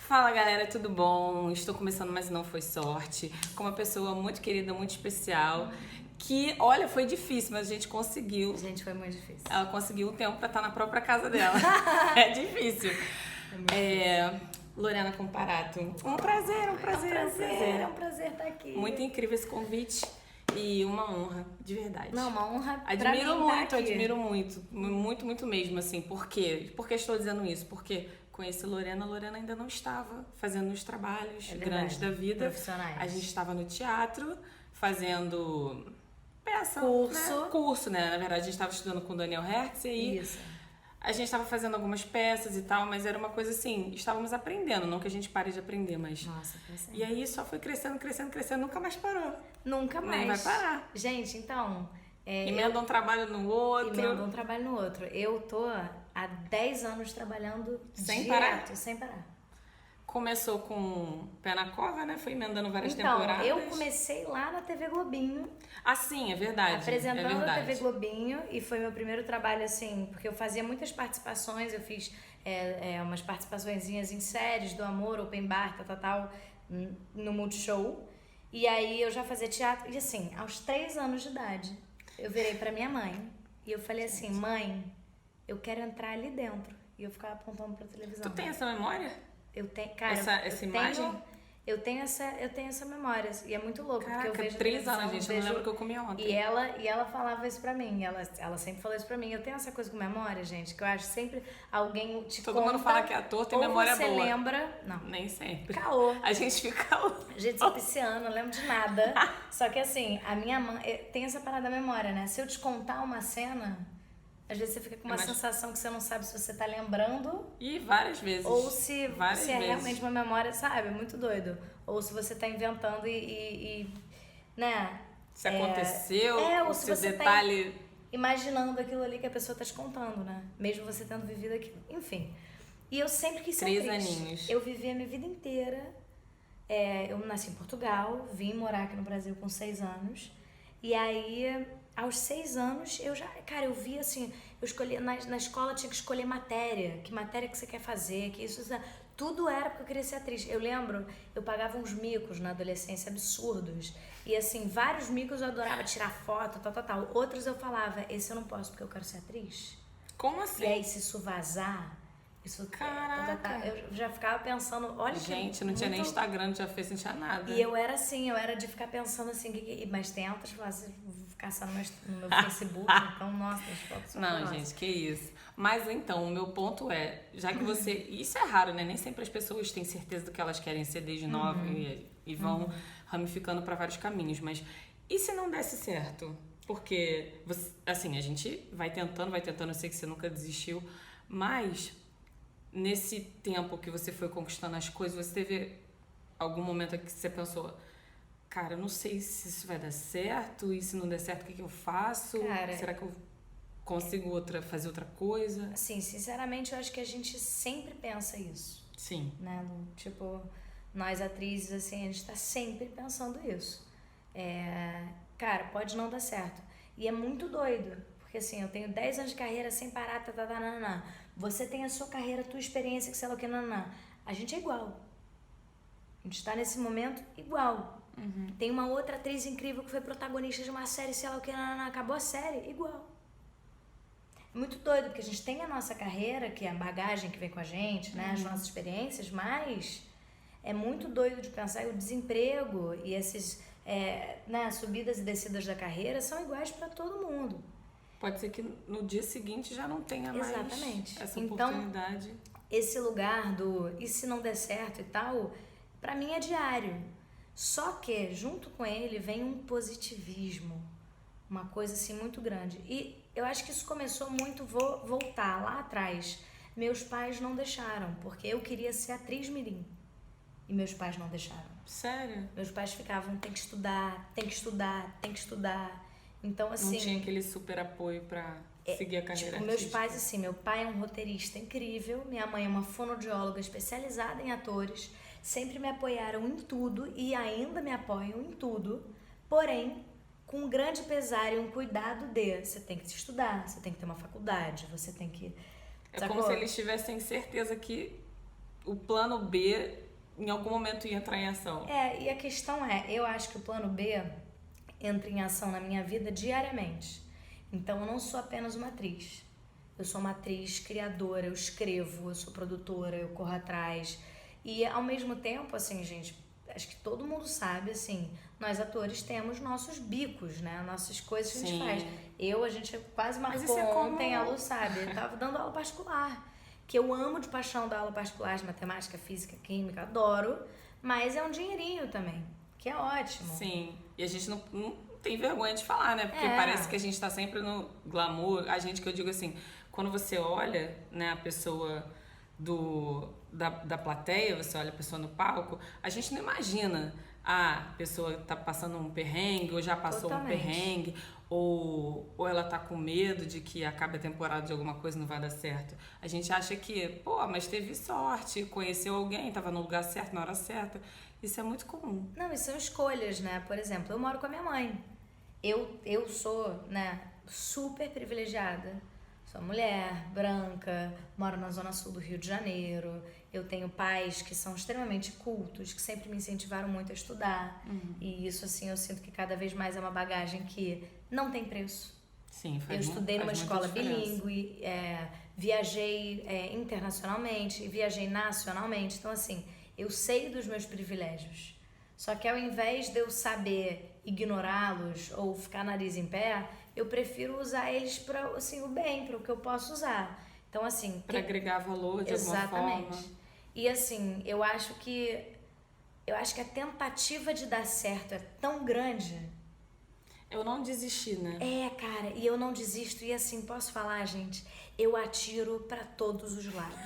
Fala galera, tudo bom? Estou começando, mas não foi sorte. Com uma pessoa muito querida, muito especial. Que, olha, foi difícil, mas a gente conseguiu. Gente, foi muito difícil. Ela conseguiu o tempo pra estar na própria casa dela. É difícil. Lorena Comparato. Um prazer. É um prazer estar aqui. Muito incrível esse convite e uma honra, de verdade. Não, uma honra Admiro muito, aqui. admiro muito mesmo, assim. Por quê? Por que estou dizendo isso? Porque conheci Lorena ainda não estava fazendo os trabalhos grandes da vida. Profissionais. A gente estava no teatro, fazendo peça, Curso, né? Na verdade, a gente estava estudando com o Daniel Hertz e aí Isso. a gente estava fazendo algumas peças e tal, mas era uma coisa assim, estávamos aprendendo, não que a gente pare de aprender, mas... Nossa, foi assim. E aí só foi crescendo, nunca mais parou. Nunca mais. Nem vai parar. Gente, então... Emenda um trabalho no outro. Emenda um trabalho no outro. Eu tô há 10 anos trabalhando Sem parar. Começou com Pé na Cova, né? Foi emendando várias Então, temporadas. eu comecei lá na TV Globinho. Ah, sim, é verdade. Apresentando a TV Globinho. E foi meu primeiro trabalho, assim, porque eu fazia muitas participações. Eu fiz umas participaçõezinhas em séries do Amor, Open Bar, tal, no Multishow. E aí eu já fazia teatro. E assim, aos 3 anos de idade, eu virei pra minha mãe. E eu falei assim, mãe, eu quero entrar ali dentro. E eu ficava apontando pra televisão. Tu tem essa memória? Eu tenho, cara, essa imagem? Eu tenho essa memória. E é muito louco. Caraca, porque eu vejo 3 anos, gente. Eu não lembro o que eu comi ontem. E ela falava isso pra mim. Ela sempre falou isso pra mim. Eu tenho essa coisa com memória, gente, que eu acho sempre alguém te Todo conta... mundo fala que ator tem memória boa. Ou você lembra... Não. Nem sempre. Caô. A gente fica caô. Gente, sou pisciana, não lembro de nada. Só que assim, a minha mãe... Tem essa parada da memória, né? Se eu te contar uma cena... Às vezes você fica com uma sensação que você não sabe se você tá lembrando. E várias vezes. Ou se é realmente uma memória, sabe? Muito doido. Ou se você tá inventando né? Se aconteceu, ou se você detalhe... tá imaginando aquilo ali que a pessoa tá te contando, né? Mesmo você tendo vivido aquilo. Enfim. E eu sempre quis ser 3 atriz. aninhos. Eu vivi a minha vida inteira. Eu nasci em Portugal, vim morar aqui no Brasil com 6 anos. E aí... Aos 6 anos, eu via assim, eu escolhi, na escola tinha que escolher matéria, que matéria que você quer fazer, que isso, tudo era porque eu queria ser atriz. Eu lembro, eu pagava uns micos na adolescência absurdos, e assim, vários micos eu adorava tirar foto, tal. Outros eu falava, esse eu não posso porque eu quero ser atriz. Como assim? E aí, se isso vazar, isso... Caraca! Eu já ficava pensando, olha... Gente, não tinha nem Instagram, não tinha Facebook, não tinha nada. E eu era assim, de ficar pensando assim, mas tem outras falas, caçar no meu Facebook, então, nossa, as fotos são Não, gente, que isso. Mas então, o meu ponto é, já que você... Isso é raro, né? Nem sempre as pessoas têm certeza do que elas querem ser desde nova e vão ramificando para vários caminhos. Mas e se não desse certo? Porque, assim, a gente vai tentando, eu sei que você nunca desistiu, mas nesse tempo que você foi conquistando as coisas, você teve algum momento que você pensou... Cara, eu não sei se isso vai dar certo, e se não der certo, o que eu faço? Cara, será que eu consigo fazer outra coisa? Assim, sinceramente, eu acho que a gente sempre pensa isso. Sim. Né? Tipo, nós atrizes, assim, a gente tá sempre pensando isso. Cara, pode não dar certo. E é muito doido, porque assim, eu tenho 10 anos de carreira sem parar, Você tem a sua carreira, a tua experiência, que sei lá o que, A gente é igual. A gente tá nesse momento igual. Tem uma outra atriz incrível que foi protagonista de uma série, sei lá o que, acabou a série, igual. É muito doido, porque a gente tem a nossa carreira, que é a bagagem que vem com a gente, né, as nossas experiências, mas é muito doido de pensar que o desemprego e esses subidas e descidas da carreira são iguais para todo mundo. Pode ser que no dia seguinte já não tenha mais essa oportunidade. Então, esse lugar do e se não der certo e tal, para mim é diário. Só que, junto com ele, vem um positivismo, uma coisa assim muito grande. E eu acho que isso começou muito, vou voltar lá atrás. Meus pais não deixaram, porque eu queria ser atriz mirim. E meus pais não deixaram. Sério? Meus pais ficavam, tem que estudar. Então, assim... Não tinha aquele super apoio pra seguir a carreira artística. Meus pais, assim, meu pai é um roteirista incrível, minha mãe é uma fonoaudióloga especializada em atores, sempre me apoiaram em tudo e ainda me apoiam em tudo, porém, com um grande pesar e um cuidado você tem que estudar, você tem que ter uma faculdade, você tem que... É como se eles tivessem certeza que o plano B em algum momento ia entrar em ação. E a questão eu acho que o plano B entra em ação na minha vida diariamente. Então, eu não sou apenas uma atriz. Eu sou uma atriz criadora, eu escrevo, eu sou produtora, eu corro atrás. E, ao mesmo tempo, assim, gente, acho que todo mundo sabe, assim, nós atores temos nossos bicos, né? Nossas coisas que a gente faz. A gente quase marcou ontem, a Lu sabe, eu tava dando aula particular. Que eu amo de paixão dar aula particular de matemática, física, química, adoro. Mas é um dinheirinho também, que é ótimo. Sim, e a gente não tem vergonha de falar, né? Porque parece que a gente tá sempre no glamour. A gente, que eu digo assim, quando você olha, né, a pessoa da plateia, você olha a pessoa no palco, a gente não imagina a pessoa tá passando um perrengue, ou já passou um perrengue, ou ela tá com medo de que acabe a temporada de alguma coisa e não vai dar certo. A gente acha que, mas teve sorte, conheceu alguém, tava no lugar certo, na hora certa. Isso é muito comum. Não, e são escolhas, né? Por exemplo, eu moro com a minha mãe. Eu sou, né, super privilegiada. Sou mulher, branca, moro na zona sul do Rio de Janeiro. Eu tenho pais que são extremamente cultos, que sempre me incentivaram muito a estudar. E isso, assim, eu sinto que cada vez mais é uma bagagem que não tem preço. Sim, eu estudei numa escola bilíngue, viajei internacionalmente, viajei nacionalmente. Então, assim, eu sei dos meus privilégios. Só que ao invés de eu saber ignorá-los ou ficar nariz em pé, eu prefiro usar eles para, assim, o bem, para o que eu posso usar. Então, assim... Para agregar valor de alguma forma. E, assim, eu acho que a tentativa de dar certo é tão grande... Eu não desisti, né? Cara, e eu não desisto. E, assim, posso falar, gente? Eu atiro para todos os lados.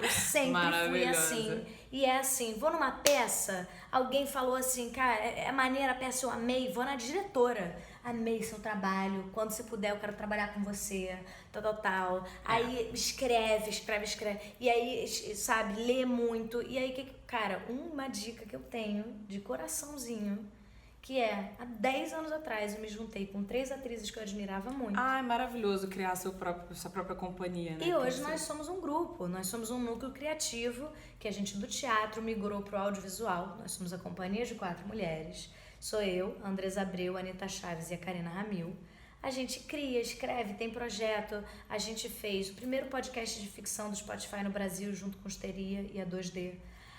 Eu sempre fui assim. E é assim, vou numa peça, alguém falou assim, cara, é maneira a peça, eu amei, vou na diretora. Amei seu trabalho, quando você puder eu quero trabalhar com você, tal. Aí escreve. E aí, sabe, lê muito. E aí, cara, uma dica que eu tenho de coraçãozinho, que há 10 anos atrás eu me juntei com 3 atrizes que eu admirava muito. É maravilhoso criar sua própria companhia, né? E hoje nós somos um grupo, nós somos um núcleo criativo, que a gente do teatro migrou pro audiovisual. Nós somos a companhia de 4 mulheres. Sou eu, a Andresa Abreu, a Anitta Chaves e a Karina Ramil. A gente cria, escreve, tem projeto. A gente fez o primeiro podcast de ficção do Spotify no Brasil, junto com Histeria e a 2D.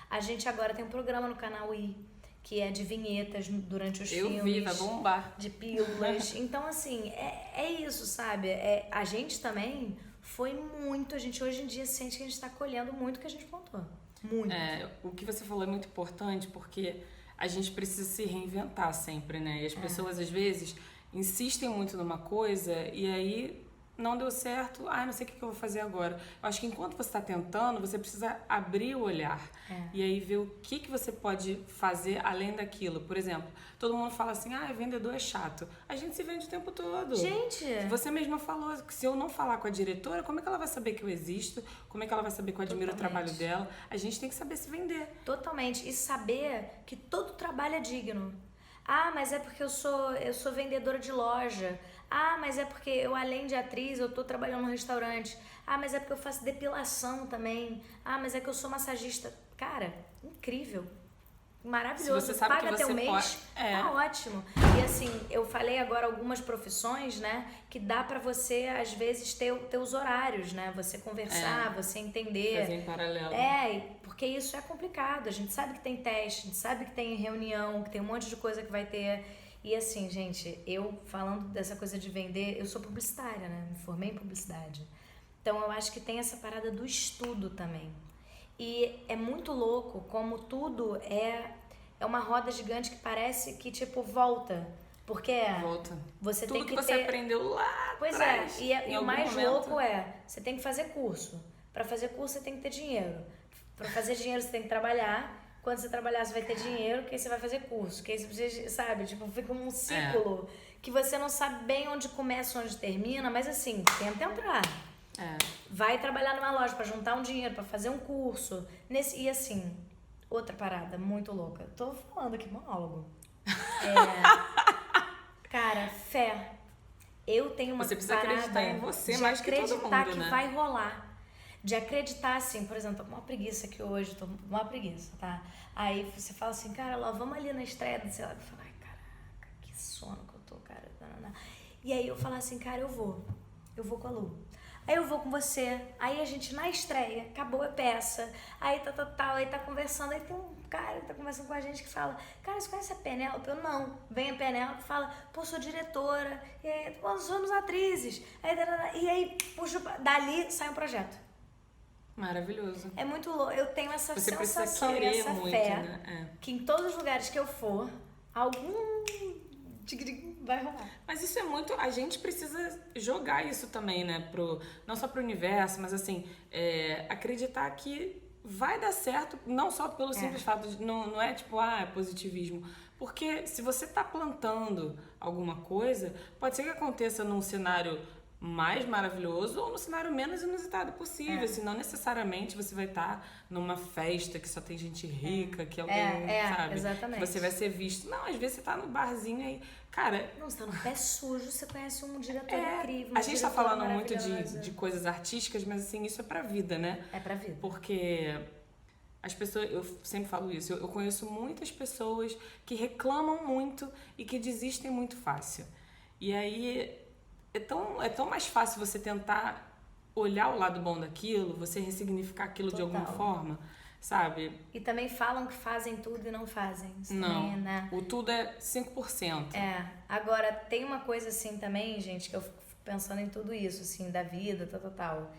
A gente agora tem um programa no canal I, que é de vinhetas durante os filmes. Eu vi, vai bombar. De pílulas. Então, assim, é isso, sabe? A gente também foi muito... A gente hoje em dia sente que a gente está colhendo muito o que a gente plantou. Muito. O que você falou é muito importante, porque a gente precisa se reinventar sempre, né? E as pessoas, às vezes, insistem muito numa coisa e aí... não deu certo, não sei o que eu vou fazer agora. Eu acho que enquanto você está tentando, você precisa abrir o olhar. E aí ver o que você pode fazer além daquilo. Por exemplo, todo mundo fala assim, vendedor é chato. A gente se vende o tempo todo. Gente! Você mesma falou que se eu não falar com a diretora, como é que ela vai saber que eu existo? Como é que ela vai saber que eu admiro o trabalho dela? A gente tem que saber se vender. Totalmente. E saber que todo trabalho é digno. Mas é porque eu sou vendedora de loja. Mas é porque eu, além de atriz, eu tô trabalhando no restaurante. Mas é porque eu faço depilação também. Mas é que eu sou massagista. Cara, incrível. Maravilhoso. Se você sabe paga que teu você mês, pode... tá ótimo. E assim, eu falei agora algumas profissões, né? Que dá pra você, às vezes, ter teus horários, né? Você conversar, você entender. Fazer em paralelo. Porque isso é complicado. A gente sabe que tem teste, a gente sabe que tem reunião, que tem um monte de coisa que vai ter... E assim, gente, eu falando dessa coisa de vender, eu sou publicitária, né? Me formei em publicidade. Então, eu acho que tem essa parada do estudo também. E é muito louco como tudo é uma roda gigante que parece que, tipo, volta. Porque você tudo tem que você ter... aprendeu lá atrás. E o mais louco você tem que fazer curso. Para fazer curso, você tem que ter dinheiro. Para fazer dinheiro, você tem que trabalhar. Quando você trabalhar, você vai ter dinheiro, que aí você vai fazer curso. Que aí você precisa, sabe? Tipo, fica um ciclo que você não sabe bem onde começa, onde termina, mas assim, tenta entrar. Vai trabalhar numa loja pra juntar um dinheiro, pra fazer um curso. E assim, outra parada muito louca. Tô falando aqui, monólogo. Cara, fé. Eu tenho uma você precisa parada acreditar em você de mais que todo mundo, acreditar que né? vai rolar. De acreditar, assim, por exemplo, tô com uma preguiça aqui hoje, tô com uma preguiça, tá? Aí você fala assim, cara, lá, vamos ali na estreia do sei lá. Eu falo, ai, caraca, que sono que eu tô, cara. Não. E aí eu falo assim, cara, eu vou com a Lu. Aí eu vou com você, aí a gente na estreia, acabou a peça, aí aí tá conversando, aí tem um cara que tá conversando com a gente que fala, cara, você conhece a Penélope? Eu não. Vem a Penélope e fala, pô, sou diretora, e aí, pô, somos atrizes. E aí, puxa, dali sai um projeto. Maravilhoso. É muito louco, eu tenho essa Você precisa sensação e querer essa muito, fé, né? que em todos os lugares que eu for, algum vai rolar. Mas isso é muito... A gente precisa jogar isso também, né? Não só pro universo, mas assim, acreditar que vai dar certo, não só pelo simples fato de... Não é tipo, é positivismo. Porque se você tá plantando alguma coisa, pode ser que aconteça num cenário mais maravilhoso ou no cenário menos inusitado possível. Assim, não necessariamente você vai estar numa festa que só tem gente rica, que alguém, sabe? Exatamente. Que você vai ser visto. Não, às vezes você tá no barzinho aí, cara... Não, você tá no pé sujo, você conhece um diretor incrível. A gente tá falando muito de coisas artísticas, mas assim, isso é pra vida, né? É pra vida. Porque as pessoas, eu sempre falo isso, eu conheço muitas pessoas que reclamam muito e que desistem muito fácil. E aí... É tão mais fácil você tentar olhar o lado bom daquilo, você ressignificar aquilo de alguma forma, sabe? E também falam que fazem tudo e não fazem. Isso não, também, né? O tudo é 5%. Agora tem uma coisa assim também, gente, que eu fico pensando em tudo isso, assim, da vida, tal.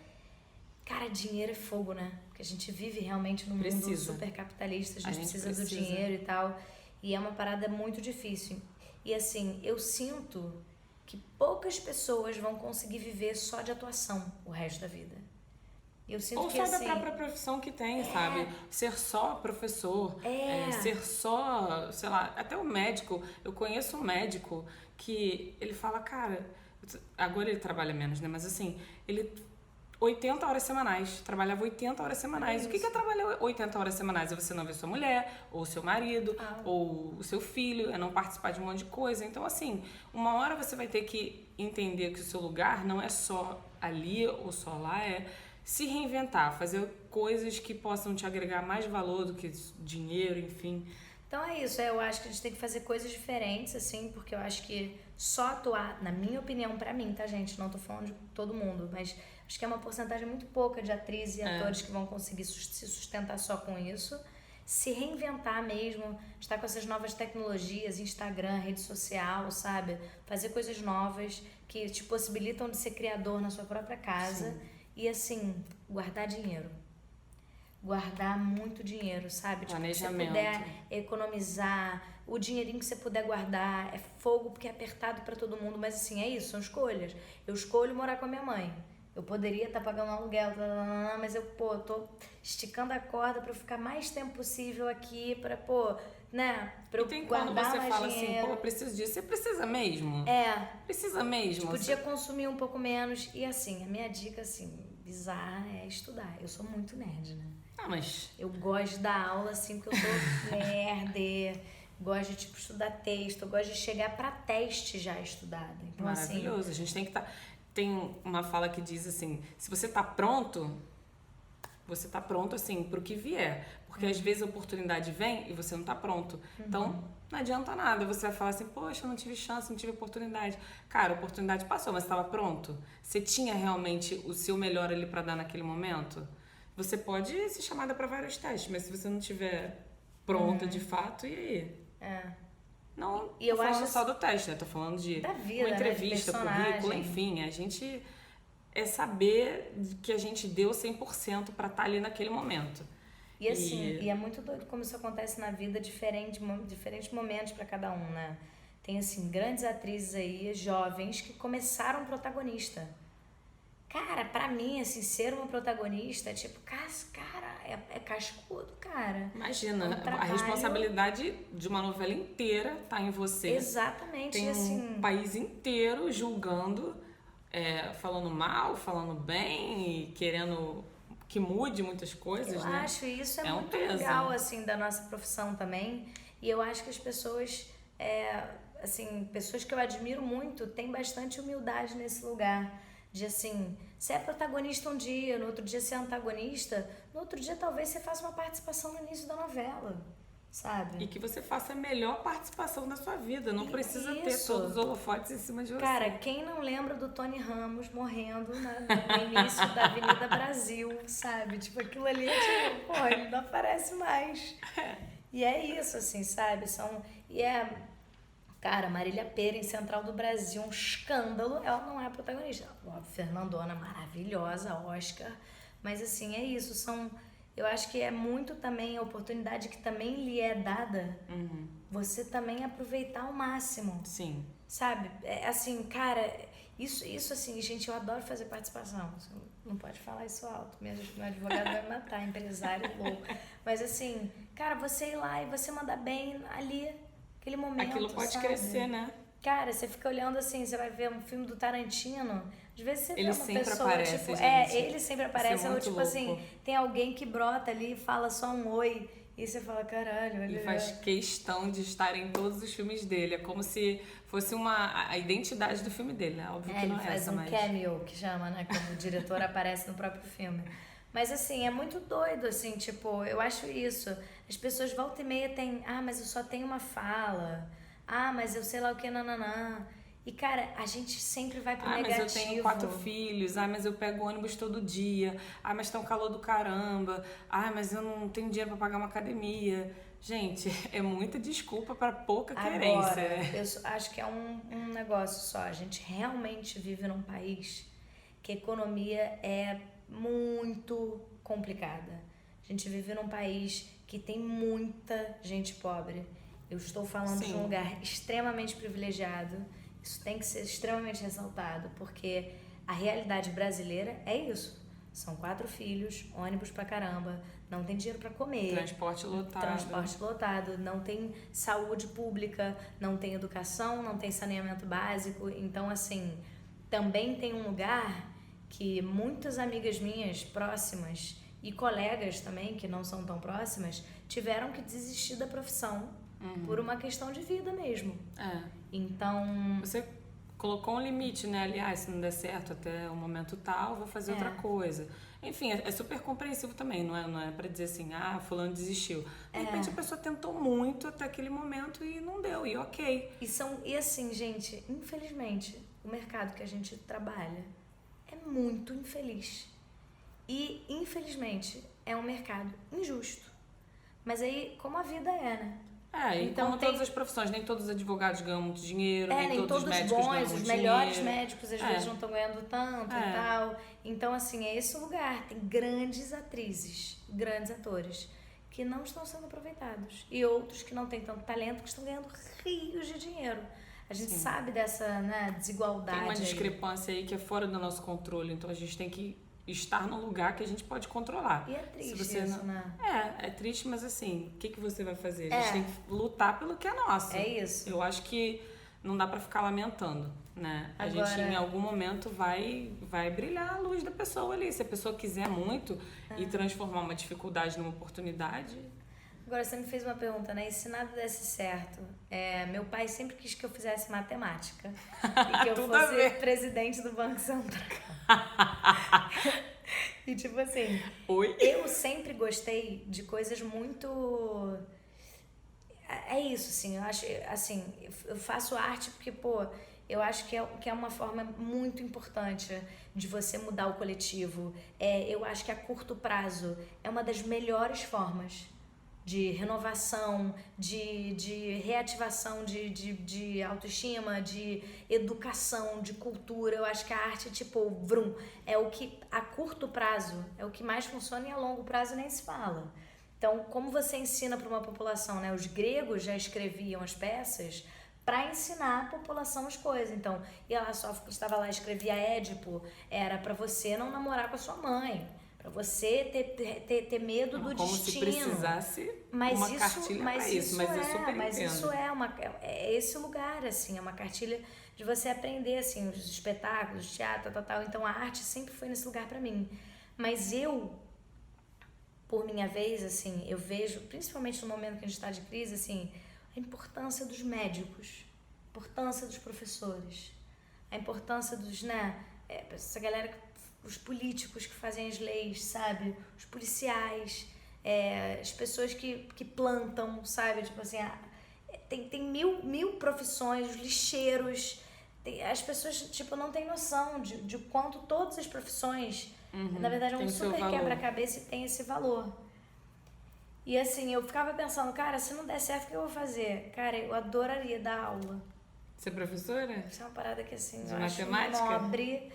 Cara, dinheiro é fogo, né? Porque a gente vive realmente num mundo super capitalista, a gente precisa do dinheiro e tal. E é uma parada muito difícil. E assim, eu sinto... que poucas pessoas vão conseguir viver só de atuação o resto da vida. Eu sinto ou que só assim, da própria profissão que tem, sabe? Ser só professor, ser só, sei lá, até o médico. Eu conheço um médico que ele fala, cara, agora ele trabalha menos, né? Mas assim, ele 80 horas semanais, trabalhava 80 horas semanais. O que é trabalhar 80 horas semanais? É você não ver sua mulher, ou seu marido, ou o seu filho, é não participar de um monte de coisa. Então, assim, uma hora você vai ter que entender que o seu lugar não é só ali ou só lá, é se reinventar, fazer coisas que possam te agregar mais valor do que dinheiro, enfim. Então é isso, eu acho que a gente tem que fazer coisas diferentes, assim, porque eu acho que só atuar, na minha opinião, pra mim, tá, gente? Não tô falando de todo mundo, mas acho que é uma porcentagem muito pouca de atrizes e atores que vão conseguir se sustentar só com isso. Se reinventar mesmo, estar com essas novas tecnologias, Instagram, rede social, sabe? Fazer coisas novas que te possibilitam de ser criador na sua própria casa. Sim. E assim, guardar dinheiro. Guardar muito dinheiro, sabe? Tipo, se você puder economizar, o dinheirinho que você puder guardar, é fogo porque é apertado pra todo mundo, mas assim, é isso, são escolhas. Eu escolho morar com a minha mãe. Eu poderia estar pagando um aluguel, mas eu, tô esticando a corda pra eu ficar mais tempo possível aqui, pra, né, pra eu guardar mais dinheiro. E tem quando você fala assim, preciso disso, você precisa mesmo? Precisa mesmo? Podia consumir um pouco menos, e assim, a minha dica, assim, bizarra é estudar. Eu sou muito nerd, né? Mas... Eu gosto de dar aula, assim, porque eu sou nerd, gosto de, tipo, estudar texto, eu gosto de chegar pra teste já estudada. Então, maravilhoso, assim, a gente tem que estar... Tem uma fala que diz assim, se você tá pronto, assim, pro que vier. Porque às vezes a oportunidade vem e você não tá pronto. Então, não adianta nada. Você vai falar assim, poxa, eu não tive chance, não tive oportunidade. Cara, a oportunidade passou, mas você estava pronto? Você tinha realmente o seu melhor ali pra dar naquele momento? Você pode ser chamada para vários testes, mas se você não tiver pronta de fato, e aí? Não, e eu tô falando só do teste, né? Tô falando de da vida, uma entrevista, currículo, enfim. A gente é saber que a gente deu 100% pra estar ali naquele momento. E assim, e é muito doido como isso acontece na vida, diferentes momentos pra cada um, né? Tem, assim, grandes atrizes aí, jovens, que começaram protagonista. Cara, pra mim, assim, ser uma protagonista é tipo, cara, é cascudo, cara. Imagina, a responsabilidade de uma novela inteira tá em você. Exatamente. Tem um país inteiro julgando, falando mal, falando bem, e querendo que mude muitas coisas, né? Eu acho isso é muito legal, assim, da nossa profissão também. E eu acho que as pessoas, assim, pessoas que eu admiro muito, têm bastante humildade nesse lugar. De assim, você é protagonista um dia, no outro dia você é antagonista, no outro dia talvez você faça uma participação no início da novela, sabe? E que você faça a melhor participação da sua vida. Não precisa ter Isso. todos os holofotes em cima de você. Cara, quem não lembra do Tony Ramos morrendo no início da Avenida Brasil, sabe? Tipo, aquilo ali é tipo, pô, ele não aparece mais. E é isso, assim, sabe? Cara, Marília Pêra em Central do Brasil, um escândalo. Ela não é a protagonista. Óbvio, Fernandona, maravilhosa, Oscar. Mas, assim, é isso. Eu acho que é muito também a oportunidade que também lhe é dada. Você também aproveitar ao máximo. Sim. Sabe? É, assim, cara, isso assim, gente, eu adoro fazer participação. Você não pode falar isso alto. Meu advogado vai me matar, empresário louco. Mas, assim, cara, você ir lá e você mandar bem ali, aquele momento. Aquilo pode sabe? crescer, né? Cara, você fica olhando assim, você vai ver um filme do Tarantino, às vezes você vê Ele uma sempre pessoa, aparece, tipo, gente. ele sempre aparece, Isso é ou muito tipo louco. assim, tem alguém que brota ali e fala só um oi, e você fala, caralho, olha. E faz questão de estar em todos os filmes dele. É como se fosse a identidade do filme dele, né? Óbvio que Ele não é faz essa, um mas... cameo, que chama, né? Quando o diretor aparece no próprio filme. Mas, assim, é muito doido, assim, tipo, eu acho isso. As pessoas volta e meia têm, mas eu só tenho uma fala. Mas eu sei lá o que, nananã. E, cara, a gente sempre vai pro negativo. Mas eu tenho 4 filhos. Mas eu pego ônibus todo dia. Mas tá um calor do caramba. Mas eu não tenho dinheiro pra pagar uma academia. Gente, é muita desculpa pra pouca querência, Agora, né? eu acho que é um negócio só. A gente realmente vive num país que a economia é muito complicada. A gente vive num país que tem muita gente pobre. Eu estou falando de um lugar extremamente privilegiado. Isso tem que ser extremamente ressaltado, porque a realidade brasileira é isso. São 4 filhos, ônibus pra caramba, não tem dinheiro pra comer. Transporte lotado. Não tem saúde pública, não tem educação, não tem saneamento básico. Então, assim, também tem um lugar que muitas amigas minhas próximas e colegas também, que não são tão próximas, tiveram que desistir da profissão por uma questão de vida mesmo. Então... Você colocou um limite, né? Aliás, se não der certo até o momento tal, vou fazer outra coisa. Enfim, é super compreensível também, não é pra dizer assim, fulano desistiu. De repente a pessoa tentou muito até aquele momento e não deu, e ok. E assim, gente, infelizmente, o mercado que a gente trabalha é muito infeliz. E, infelizmente, é um mercado injusto. Mas aí, como a vida é, né? Então, como todas as profissões, nem todos os advogados ganham muito dinheiro, nem todos os médicos ganham muito dinheiro. Os melhores médicos às vezes não estão ganhando tanto e tal. Então, assim, é esse o lugar. Tem grandes atrizes, grandes atores que não estão sendo aproveitados. E outros que não têm tanto talento que estão ganhando rios de dinheiro. A gente sabe dessa, né, desigualdade. Tem uma discrepância aí que é fora do nosso controle. Então, a gente tem que estar num lugar que a gente pode controlar. E é triste isso, né? É triste, mas assim, o que você vai fazer? A gente tem que lutar pelo que é nosso. É isso. Eu acho que não dá pra ficar lamentando, né? A gente em algum momento vai brilhar a luz da pessoa ali. Se a pessoa quiser muito e transformar uma dificuldade numa oportunidade... Agora, você me fez uma pergunta, né? E se nada desse certo? Meu pai sempre quis que eu fizesse matemática e que eu fosse presidente do Banco Central. E tipo assim, eu sempre gostei de coisas muito... É isso, assim, eu acho, assim, eu faço arte porque, eu acho que é uma forma muito importante de você mudar o coletivo. Eu acho que a curto prazo é uma das melhores formas de renovação, de reativação de autoestima, de educação, de cultura. Eu acho que a arte, tipo, vrum, é o que a curto prazo, é o que mais funciona, e a longo prazo nem se fala. Então, como você ensina para uma população, né? Os gregos já escreviam as peças para ensinar a população as coisas. Então, Sófocles estava lá, escrevia Édipo, era para você não namorar com a sua mãe, para você ter medo do como destino. Como se precisasse uma cartilha para isso, mas eu super Mas entendo. isso é esse lugar, assim, é uma cartilha de você aprender, assim, os espetáculos, teatro, tal. Então, a arte sempre foi nesse lugar para mim. Mas por minha vez, assim, eu vejo, principalmente no momento que a gente está de crise, assim, a importância dos médicos, a importância dos professores, a importância dos, né, essa galera, os políticos que fazem as leis, sabe? Os policiais, as pessoas que plantam, sabe? Tipo assim, tem mil profissões, os lixeiros. As pessoas, tipo, não têm noção de quanto todas as profissões, na verdade, é um super quebra-cabeça e tem esse valor. E assim, eu ficava pensando, cara, se não der certo, o que eu vou fazer? Cara, eu adoraria dar aula. Ser professora? Isso é uma parada que, assim, de eu matemática? acho nobre.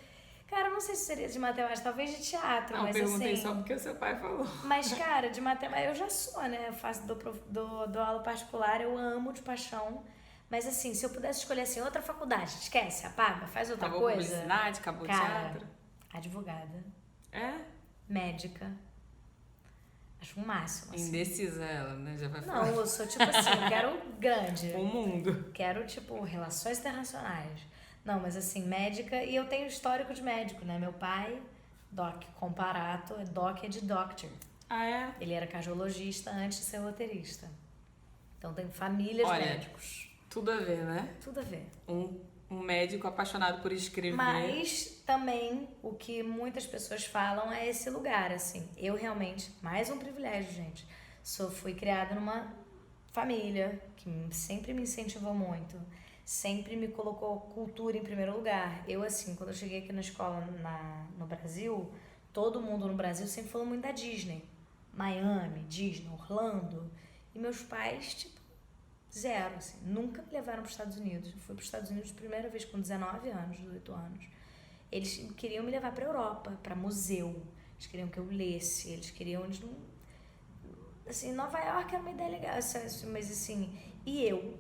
Cara, eu não sei se seria de matemática, talvez de teatro, mas perguntei assim... só porque o seu pai falou. Mas, cara, de matemática, eu já sou, né? Eu faço do aula particular, eu amo de paixão. Mas assim, se eu pudesse escolher assim, outra faculdade, esquece, apaga, faz outra acabou coisa. Publicidade, acabou cara, teatro. Advogada. É? Médica. Acho um máximo, assim. Indecisa ela, né? Já vai falar. Não, eu sou tipo assim, eu quero grande. O mundo. Quero, tipo, relações internacionais. Não, mas assim, médica, e eu tenho histórico de médico, né? Meu pai, doc comparato, doc é de doctor. Ah, é? Ele era cardiologista antes de ser roteirista. Então tem famílias médicos. Tudo a ver, né? Tudo a ver. Um médico apaixonado por escrever. Mas também o que muitas pessoas falam é esse lugar, assim. Eu realmente, mais um privilégio, gente. Fui criada numa família que sempre me incentivou muito. Sempre me colocou cultura em primeiro lugar. Eu, assim, quando eu cheguei aqui na escola no Brasil, todo mundo no Brasil sempre falou muito da Disney. Miami, Disney, Orlando. E meus pais, tipo, zero, assim. Nunca me levaram para os Estados Unidos. Eu fui para os Estados Unidos a primeira vez com 19 anos, 18 anos. Eles queriam me levar para Europa, para museu. Eles queriam que eu lesse. Eles queriam... Assim, Nova York era uma ideia legal, mas assim... E eu...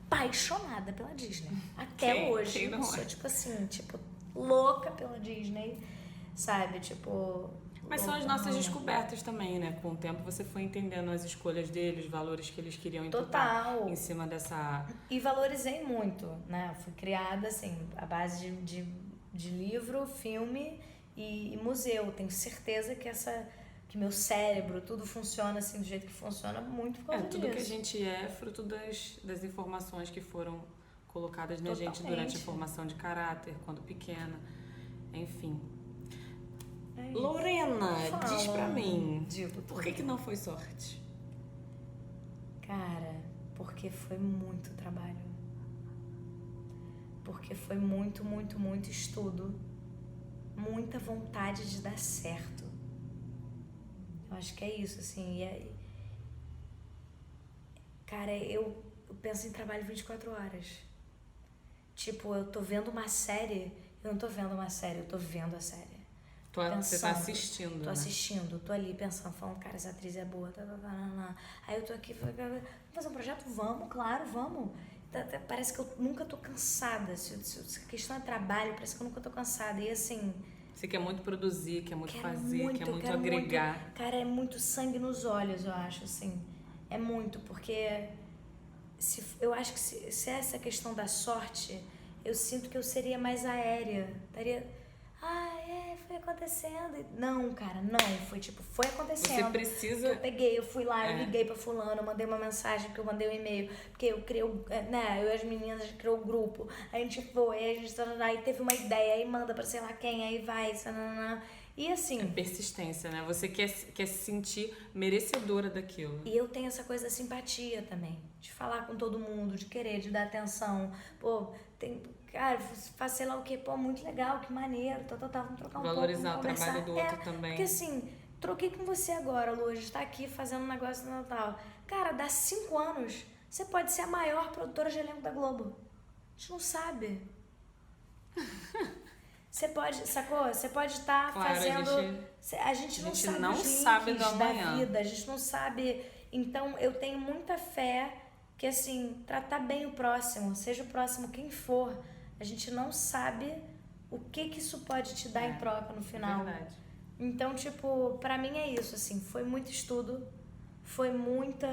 apaixonada pela Disney. Até hoje. Eu sou, tipo assim, tipo, louca pela Disney, sabe? Tipo... Mas são as nossas descobertas também, né? Com o tempo você foi entendendo as escolhas deles, os valores que eles queriam imputar em cima dessa... E valorizei muito, né? Fui criada, assim, à base de livro, filme e museu. Tenho certeza que meu cérebro, tudo funciona assim do jeito que funciona muito por causa disso. Tudo que a gente é fruto das informações que foram colocadas na gente durante a formação de caráter, quando pequena, enfim. Lorena, diz pra mim, por que não foi sorte? Cara, porque foi muito trabalho. Porque foi muito, muito, muito estudo. Muita vontade de dar certo. Eu acho que é isso, assim. Cara, eu penso em trabalho 24 horas. Tipo, eu tô vendo uma série, eu não tô vendo uma série, eu tô vendo a série. Você tá assistindo, Tô assistindo, tô ali pensando, falando, cara, essa atriz é boa, Aí eu tô aqui, vamos fazer um projeto? Vamos, claro, vamos. Parece que eu nunca tô cansada. Se a questão é trabalho, parece que eu nunca tô cansada. E assim... Você quer muito produzir, quer muito fazer, quer muito agregar. Cara, é muito sangue nos olhos, eu acho, assim. É muito, porque eu acho que se essa questão da sorte, eu sinto que eu seria mais aérea. Foi acontecendo. Não, cara, não. Foi acontecendo. Você precisa... Eu peguei, eu fui lá, eu liguei pra fulano, eu mandei uma mensagem, porque eu mandei um e-mail, porque eu criei, né, eu e as meninas, a gente criou o grupo, a gente foi, aí teve uma ideia, aí manda pra sei lá quem, aí vai, e assim... É persistência, né? Você quer se sentir merecedora daquilo. E eu tenho essa coisa da simpatia também, de falar com todo mundo, de querer, de dar atenção. Cara, faz sei lá o que, muito legal, que maneiro, vamos trocar um valorizar pouco, o trabalho do outro também. Porque assim, troquei com você agora, Lu, a gente tá aqui fazendo um negócio do Natal. Cara, dá 5 anos, você pode ser a maior produtora de elenco da Globo. A gente não sabe. Você pode, sacou? Você pode estar fazendo... A gente não sabe os links da vida, a gente não sabe... Então, eu tenho muita fé que, assim, tratar bem o próximo, seja o próximo quem for, a gente não sabe o que isso pode te dar em troca no final. Verdade. Então, tipo, pra mim é isso, assim, foi muito estudo, foi muito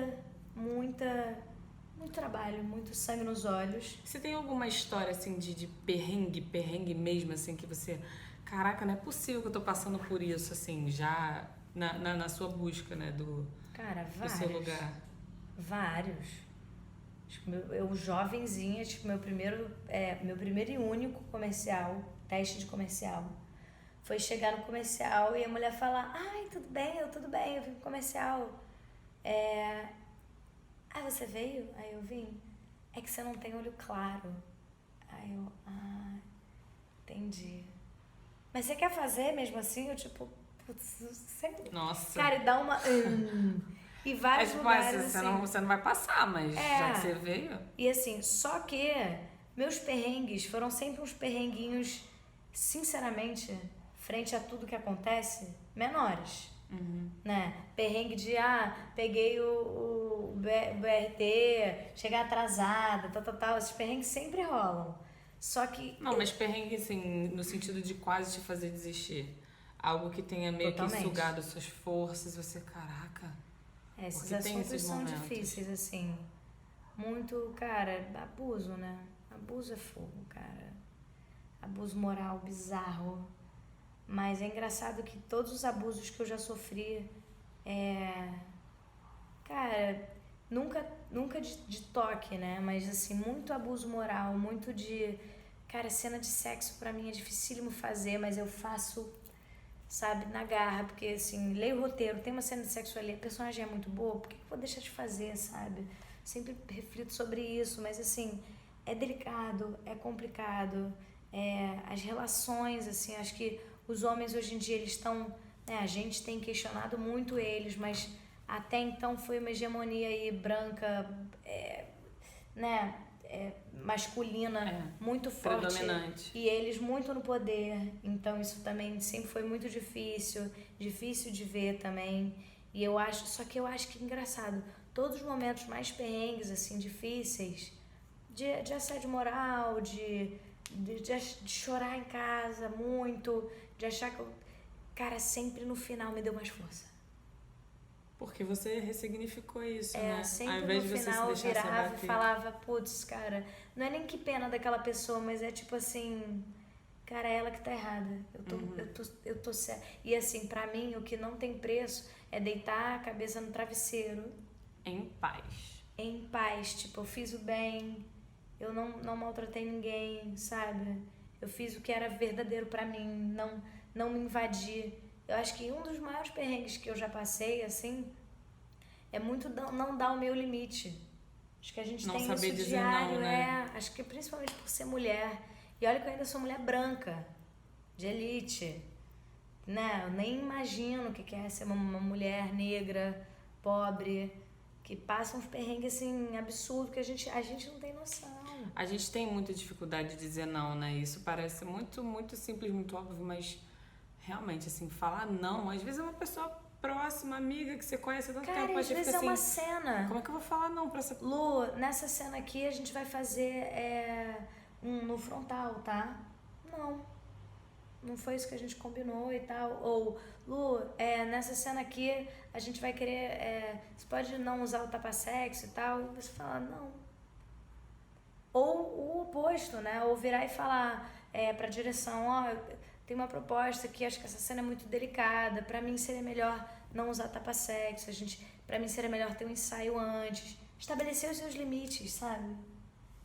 trabalho, muito sangue nos olhos. Você tem alguma história, assim, de perrengue mesmo, assim, que você... Caraca, não é possível que eu tô passando por isso, assim, já na sua busca, né, do seu lugar. Vários. Eu jovenzinha, tipo, meu primeiro e único comercial teste de comercial. Foi chegar no comercial e a mulher falar, ai, tudo bem, eu vim pro comercial. Você veio? Aí eu vim. É que você não tem olho claro. Aí eu, entendi. Mas você quer fazer mesmo assim? Eu tipo, putz, sempre... Nossa. Cara, e dá uma... E vários lugares, você, assim... você não vai passar, mas já que você veio... E assim, só que meus perrengues foram sempre uns perrenguinhos, sinceramente, frente a tudo que acontece, menores. Né? Perrengue de, peguei o BRT, chegar atrasada, tal. Esses perrengues sempre rolam. Só que... Não, mas perrengue, assim, no sentido de quase te fazer desistir. Algo que tenha meio que sugado suas forças, você, caraca... esses assuntos são difíceis, assim. Muito, cara, abuso, né? Abuso é fogo, cara. Abuso moral bizarro. Mas é engraçado que todos os abusos que eu já sofri, cara, nunca de toque, né? Mas, assim, muito abuso moral, muito de... Cara, cena de sexo pra mim é dificílimo fazer, mas eu faço, sabe, na garra. Porque, assim, leio o roteiro, tem uma cena de sexo ali, a personagem é muito boa, por que eu vou deixar de fazer, sabe? Sempre reflito sobre isso, mas, assim, é delicado, é complicado. As relações, assim, acho que os homens hoje em dia, eles estão... a gente tem questionado muito eles, mas até então foi uma hegemonia aí branca, masculina, muito forte. Predominante. E eles muito no poder. Então isso também sempre foi muito difícil de ver também. E eu acho que é engraçado. Todos os momentos mais perrengues, assim, difíceis, de assédio moral, de chorar em casa muito, de achar que eu... Cara, sempre no final me deu mais força. Porque você ressignificou isso, né? Sempre ao invés no de final eu você se deixar virava e falava, putz, cara, não é nem que pena daquela pessoa, mas é tipo assim, cara, é ela que tá errada. Eu tô certa. E assim, pra mim, o que não tem preço é deitar a cabeça no travesseiro. Em paz. Em paz, tipo, eu fiz o bem, eu não maltratei ninguém, sabe? Eu fiz o que era verdadeiro pra mim, não me invadi. Eu acho que um dos maiores perrengues que eu já passei, assim, é muito não dar o meu limite. Acho que a gente não tem saber isso dizer diário, não, né? acho que principalmente por ser mulher. E olha que eu ainda sou mulher branca, de elite, né? Eu nem imagino o que é ser uma mulher negra, pobre, que passa uns perrengues, assim, absurdos, que a gente não tem noção. A gente tem muita dificuldade de dizer não, né? Isso parece muito, muito simples, muito óbvio, mas realmente, assim, falar não, às vezes é uma pessoa próxima, amiga, que você conhece há tanto tempo, Cara, às vezes é uma cena. Como é que eu vou falar não pra essa... Lu, nessa cena aqui a gente vai fazer no frontal, tá? Não foi isso que a gente combinou e tal. Ou, Lu, nessa cena aqui a gente vai querer... você pode não usar o tapa-sexo e tal. E você fala, não. Ou o oposto, né? Ou virar e falar pra direção, tem uma proposta que acho que essa cena é muito delicada. Pra mim seria melhor não usar tapa-sexo. Pra mim seria melhor ter um ensaio antes. Estabelecer os seus limites, sabe?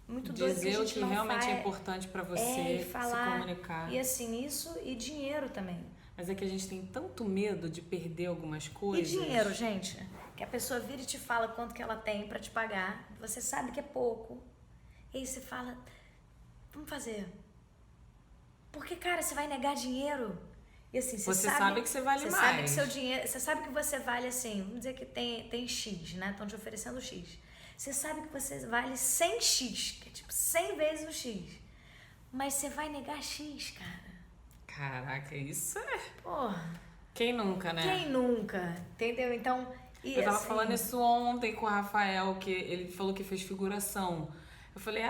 Muito doido que a gente dizer o que não realmente faz. é importante pra você, falar, se comunicar. E assim, isso e dinheiro também. Mas é que a gente tem tanto medo de perder algumas coisas. E dinheiro, gente? Que a pessoa vira e te fala quanto que ela tem pra te pagar. Você sabe que é pouco. E aí você fala, vamos fazer. Porque, cara, você vai negar dinheiro. E assim, você sabe que você vale mais. Você sabe que seu dinheiro, você sabe que você vale assim, vamos dizer que tem X, né? Estão te oferecendo X. Você sabe que você vale 100X, que é tipo 100 vezes o X. Mas você vai negar X, cara. Caraca, isso é... Porra. Quem nunca, né? Quem nunca, entendeu? Então... Eu tava falando isso ontem com o Rafael, que ele falou que fez figuração. Eu falei,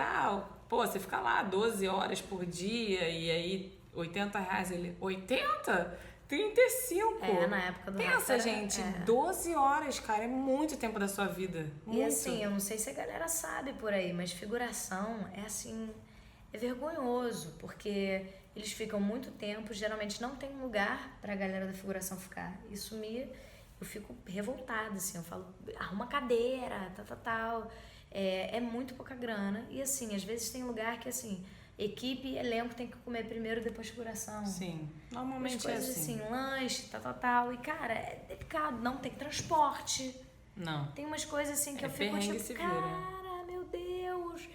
você fica lá 12 horas por dia e aí R$80. Ele, 80? 35. Na época do Pensa, Rafael, gente, 12 horas, cara, é muito tempo da sua vida. Muito. E assim, eu não sei se a galera sabe por aí, mas figuração é assim, é vergonhoso, porque eles ficam muito tempo, geralmente não tem lugar pra galera da figuração ficar. Eu fico revoltada, assim, eu falo, arruma cadeira, tal. É muito pouca grana. E assim, às vezes tem lugar que assim, equipe e elenco tem que comer primeiro, depois figuração. Sim, As normalmente coisas é assim. lanche, tal. E, cara, é delicado, não tem transporte. Não. Tem umas coisas assim que É eu fico perrengue tipo, se vira. cara, meu Deus.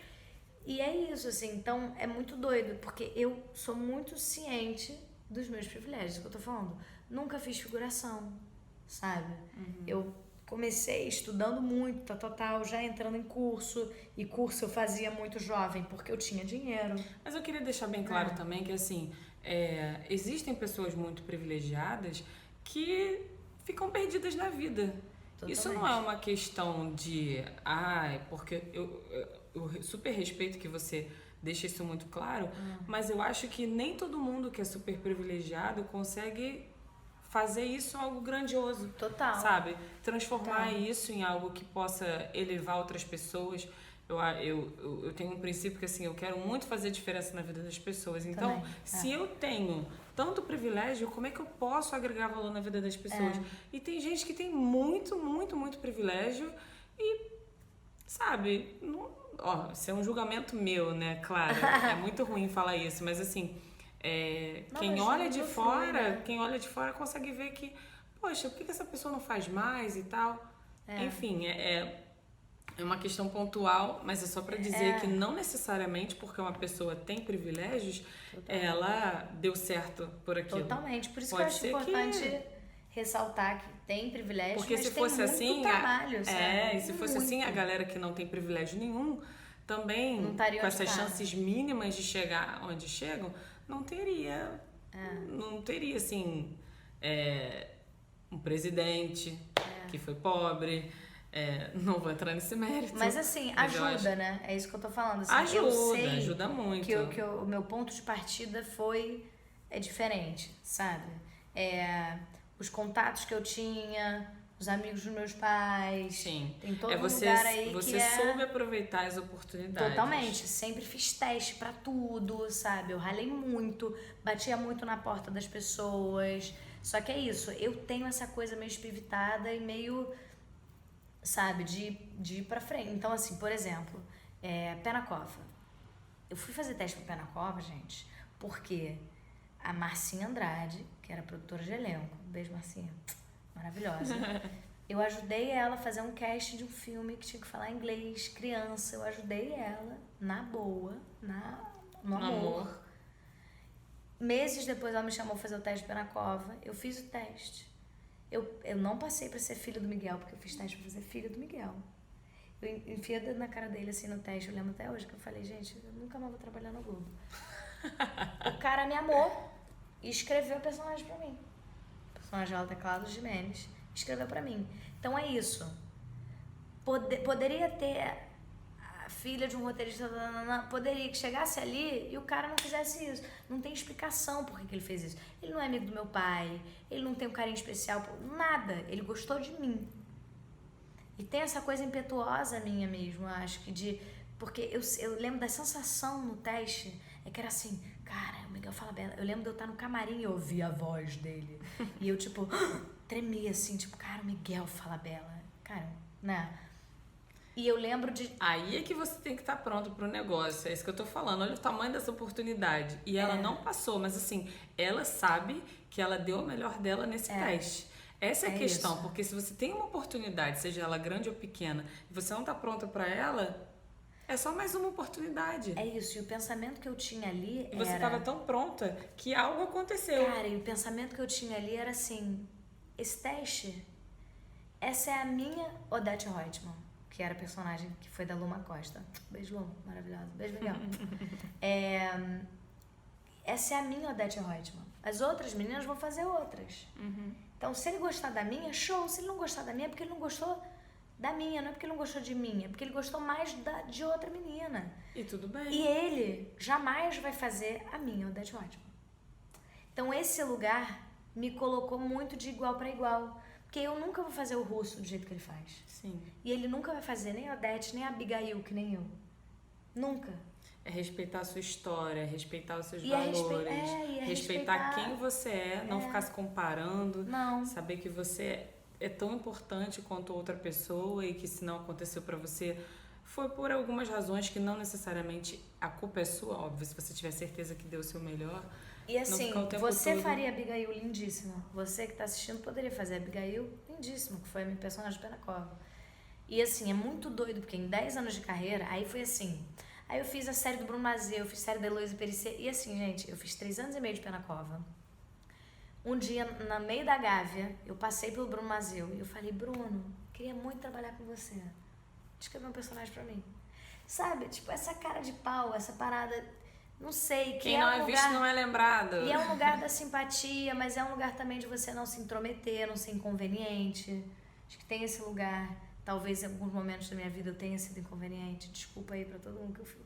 E é isso, assim, então é muito doido, porque eu sou muito ciente dos meus privilégios, que eu tô falando. Nunca fiz figuração, sabe? Eu comecei estudando muito, já entrando em curso, e curso eu fazia muito jovem, porque eu tinha dinheiro. Mas eu queria deixar bem claro também que, assim, existem pessoas muito privilegiadas que ficam perdidas na vida. Isso não é uma questão de, porque eu super respeito que você deixe isso muito claro, mas eu acho que nem todo mundo que é super privilegiado consegue fazer isso algo grandioso. Total. Sabe? Transformar isso em algo que possa elevar outras pessoas. Eu tenho um princípio que, assim, eu quero muito fazer diferença na vida das pessoas. Então, se eu tenho tanto privilégio, como é que eu posso agregar valor na vida das pessoas? E tem gente que tem muito, muito, muito privilégio e, sabe, isso é um julgamento meu, né? Claro, é muito ruim falar isso, mas assim, quem olha de fora consegue ver que, poxa, por que essa pessoa não faz mais e tal? Enfim, é uma questão pontual, mas é só para dizer que não necessariamente porque uma pessoa tem privilégios, ela deu certo por aquilo. Totalmente. Por isso que eu acho importante ressaltar que tem privilégio, porque mas se tem fosse muito assim, trabalho, sabe? E se fosse assim, a galera que não tem privilégio nenhum, também, não estaria com essas chances mínimas de chegar onde chegam, não teria, assim, um presidente que foi pobre. Não vou entrar nesse mérito. Mas assim, ajuda, né? É isso que eu tô falando. Assim, ajuda muito. Que o meu ponto de partida é diferente, sabe? Os contatos que eu tinha, os amigos dos meus pais. Sim. Tem todo lugar aí você soube aproveitar as oportunidades. Totalmente. Sempre fiz teste pra tudo, sabe? Eu ralei muito, batia muito na porta das pessoas. Só que é isso, eu tenho essa coisa meio espivitada e meio, sabe, de ir pra frente. Então, assim, por exemplo, pé na cova. Eu fui fazer teste pro pé na cova, gente, porque a Marcinha Andrade, que era produtora de elenco, beijo, Marcinha, maravilhosa, eu ajudei ela a fazer um cast de um filme que tinha que falar inglês, criança, eu ajudei ela, na boa, no amor. Meses depois ela me chamou pra fazer o teste do pé na cova, eu fiz o teste. Eu não passei pra ser filha do Miguel, porque eu fiz teste pra ser filha do Miguel. Eu enfiei o dedo na cara dele assim no teste, eu lembro até hoje que eu falei, gente, eu nunca mais vou trabalhar no Globo. O cara me amou e escreveu o personagem pra mim. O personagem é o Teclado Gimenez, escreveu pra mim. Então é isso. Poderia ter a filha de um roteirista, poderia que chegasse ali e o cara não fizesse isso. Não tem explicação por que ele fez isso. Ele não é amigo do meu pai, ele não tem um carinho especial, nada. Ele gostou de mim. E tem essa coisa impetuosa minha mesmo, acho que porque eu lembro da sensação no teste, que era assim, cara, o Miguel Falabella. Eu lembro de eu estar no camarim e eu ouvir a voz dele. E eu, tipo, tremia assim, tipo, cara, o Miguel Falabella. Cara, né? E eu lembro de... Aí é que você tem que estar pronto pro negócio, é isso que eu tô falando. Olha o tamanho dessa oportunidade. E ela não passou, mas assim, ela sabe que ela deu o melhor dela nesse teste. Essa é a questão, isso. porque se você tem uma oportunidade, seja ela grande ou pequena, e você não tá pronta pra ela, é só mais uma oportunidade. É isso, e o pensamento que eu tinha ali E você tava tão pronta que algo aconteceu. Cara, e o pensamento que eu tinha ali era assim, esse teste, essa é a minha Odete Reutemann, que era a personagem que foi da Luma Costa. Beijo, Luma, maravilhosa. Beijo, Miguel. Essa é a minha Odete Reutemann. As outras meninas vão fazer outras. Então, se ele gostar da minha, show. Se ele não gostar da minha, é porque ele não gostou da minha. Não é porque ele não gostou de mim, é porque ele gostou mais de outra menina. E tudo bem. E ele jamais vai fazer a minha Odete Reutemann. Então, esse lugar me colocou muito de igual para igual. Porque eu nunca vou fazer o Russo do jeito que ele faz. Sim. E ele nunca vai fazer nem a Odete, nem a Abigail, que nem eu. Nunca. É respeitar a sua história, respeitar os seus E valores, respeitar quem você é, não ficar se comparando, Não. saber que você é tão importante quanto outra pessoa e que se não aconteceu pra você foi por algumas razões que não necessariamente a culpa é sua, óbvio, se você tiver certeza que deu o seu melhor. E assim, você todo... faria Abigail lindíssima. Você que tá assistindo poderia fazer Abigail lindíssima, que foi a minha personagem de Penacova. E assim, é muito doido, porque em 10 anos de carreira, aí foi assim. Aí eu fiz a série do Bruno Mazzeo, eu fiz a série da Heloísa Perissé. E assim, gente, eu fiz 3 anos e meio de Penacova. Um dia, no meio da Gávea, eu passei pelo Bruno Mazzeo e eu falei, Bruno, queria muito trabalhar com você. Escreve um personagem pra mim. Sabe, tipo, essa cara de pau, essa parada, não sei. Quem não é visto não é lembrado. E é um lugar da simpatia, mas é um lugar também de você não se intrometer, não ser inconveniente. Acho que tem esse lugar. Talvez em alguns momentos da minha vida eu tenha sido inconveniente. Desculpa aí pra todo mundo que eu fiz.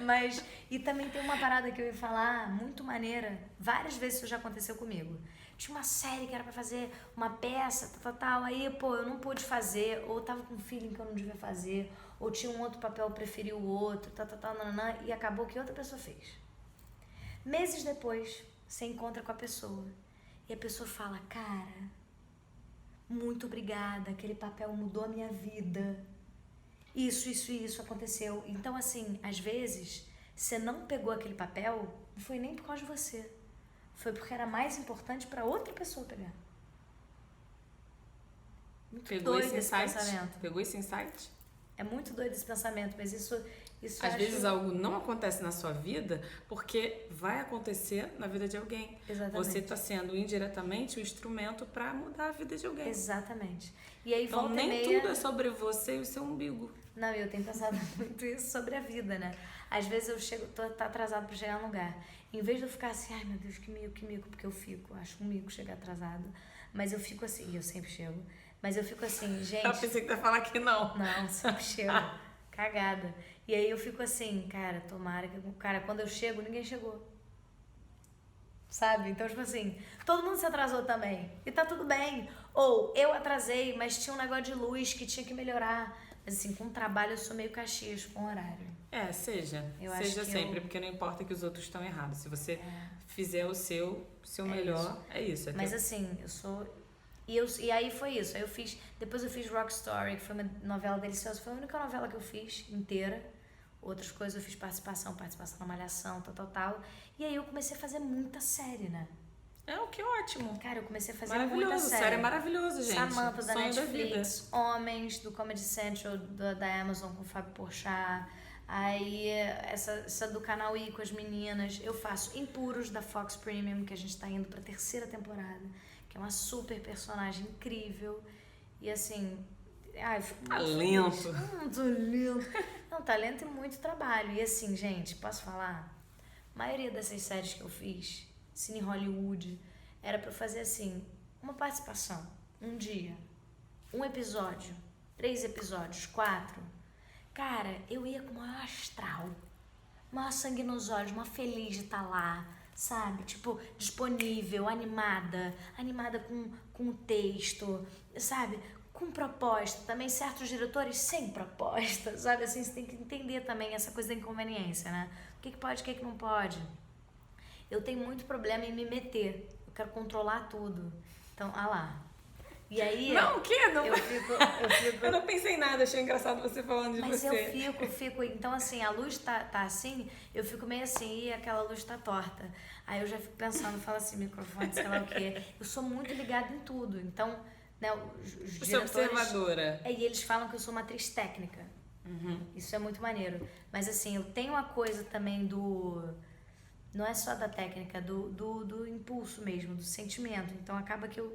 Mas, e também tem uma parada que eu ia falar, muito maneira. Várias vezes isso já aconteceu comigo. Tinha uma série que era pra fazer uma peça, tal. Aí, pô, eu não pude fazer. Ou tava com um feeling que eu não devia fazer. Ou tinha um outro papel, eu preferi o outro, nananã, e acabou que outra pessoa fez. Meses depois, você encontra com a pessoa. E a pessoa fala, cara, muito obrigada, aquele papel mudou a minha vida. Isso aconteceu. Então, assim, às vezes, você não pegou aquele papel, não foi nem por causa de você. Foi porque era mais importante para outra pessoa pegar. Muito Pegou doido esse esse insight? pensamento. Pegou esse insight? É muito doido esse pensamento, mas isso Às vezes algo não acontece na sua vida porque vai acontecer na vida de alguém. Exatamente. Você está sendo indiretamente um instrumento para mudar a vida de alguém. Exatamente. E aí, então volta nem e meia... tudo é sobre você e o seu umbigo. Não, eu tenho pensado muito isso sobre a vida, né? Às vezes eu chego, tá atrasado para chegar no lugar. Em vez de eu ficar assim, ai meu Deus, que mico, porque eu fico, acho um mico chegar atrasado. Mas eu fico assim, e eu sempre chego. Mas eu fico assim, gente... Eu pensei que tu ia falar que não. Não, sempre chego. Cagada. E aí eu fico assim, cara, tomara que... Cara, quando eu chego, ninguém chegou. Sabe? Então, tipo assim, todo mundo se atrasou também. E tá tudo bem. Ou eu atrasei, mas tinha um negócio de luz que tinha que melhorar. Mas assim, com trabalho eu sou meio Caxias com horário. Seja sempre, porque não importa que os outros estão errados. Se você fizer o seu melhor, é isso. Mas assim, eu sou... E aí foi isso. Aí depois eu fiz Rock Story, que foi uma novela deliciosa. Foi a única novela que eu fiz inteira. Outras coisas eu fiz participação na Malhação, tal. E aí eu comecei a fazer muita série, né? O que ótimo. Cara, eu comecei a fazer muita série. Série é maravilhoso, gente. Samantha, da Sonho Netflix. Da Homens, do Comedy Central, da Amazon, com o Fábio Porchat. Aí, essa do Canal I, com as meninas. Eu faço Impuros, da Fox Premium, que a gente tá indo pra 3ª temporada. Que é uma super personagem incrível. E assim... talento. Talento. Não, talento e muito trabalho. E assim, gente, posso falar? A maioria dessas séries que eu fiz, Cine Hollywood, era pra eu fazer assim, uma participação, um dia, um episódio, 3 episódios, 4. Cara, eu ia com o maior astral, maior sangue nos olhos, uma feliz de estar lá, sabe? Tipo, disponível, animada com texto, sabe? Com proposta. Também certos diretores sem proposta, sabe? Assim, você tem que entender também essa coisa da inconveniência, né? O que pode, o que não pode. Eu tenho muito problema em me meter. Eu quero controlar tudo. Então, lá. E aí... Não, o quê? Não. Eu fico... Eu não pensei em nada, achei engraçado você falando de você. Mas eu fico... Então, assim, a luz tá assim, eu fico meio assim, e aquela luz tá torta. Aí eu já fico pensando, falo assim, microfone, sei lá o quê. Eu sou muito ligada em tudo. Então, né, os você é observadora. E eles falam que eu sou uma atriz técnica. Uhum. Isso é muito maneiro. Mas, assim, eu tenho uma coisa também do... Não é só da técnica, do impulso mesmo, do sentimento. Então, acaba que eu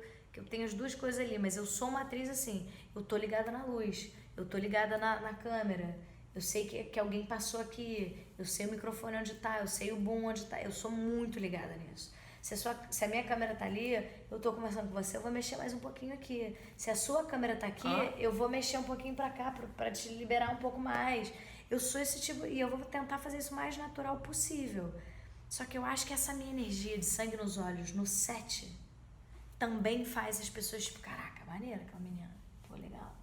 tenho as duas coisas ali, mas eu sou uma atriz assim, eu tô ligada na luz, eu tô ligada na câmera, eu sei que alguém passou aqui, eu sei o microfone onde tá, eu sei o boom onde tá, eu sou muito ligada nisso. Se a minha câmera tá ali, eu tô conversando com você, eu vou mexer mais um pouquinho aqui. Se a sua câmera tá aqui, eu vou mexer um pouquinho pra cá, pra te liberar um pouco mais. Eu sou esse tipo, e eu vou tentar fazer isso o mais natural possível. Só que eu acho que essa minha energia de sangue nos olhos, no set, também faz as pessoas, tipo, caraca, maneira aquela menina. Pô, legal.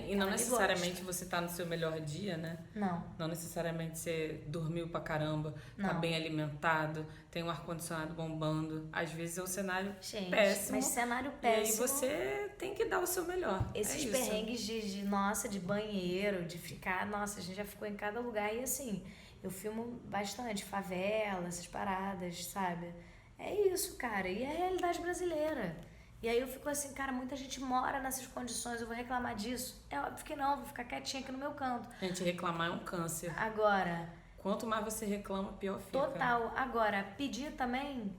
E não necessariamente você tá no seu melhor dia, né? Não. Não necessariamente você dormiu pra caramba, tá bem alimentado, tem um ar-condicionado bombando. Às vezes é um cenário péssimo. Mas cenário péssimo. E aí você tem que dar o seu melhor. Esses perrengues de banheiro, de ficar... Nossa, a gente já ficou em cada lugar. E assim, eu filmo bastante favela, essas paradas, sabe? É isso, cara. E é a realidade brasileira. E aí eu fico assim, cara, muita gente mora nessas condições, eu vou reclamar disso? É óbvio que não, vou ficar quietinha aqui no meu canto. Gente, reclamar é um câncer. Agora... Quanto mais você reclama, pior fica. Total. Agora, pedir também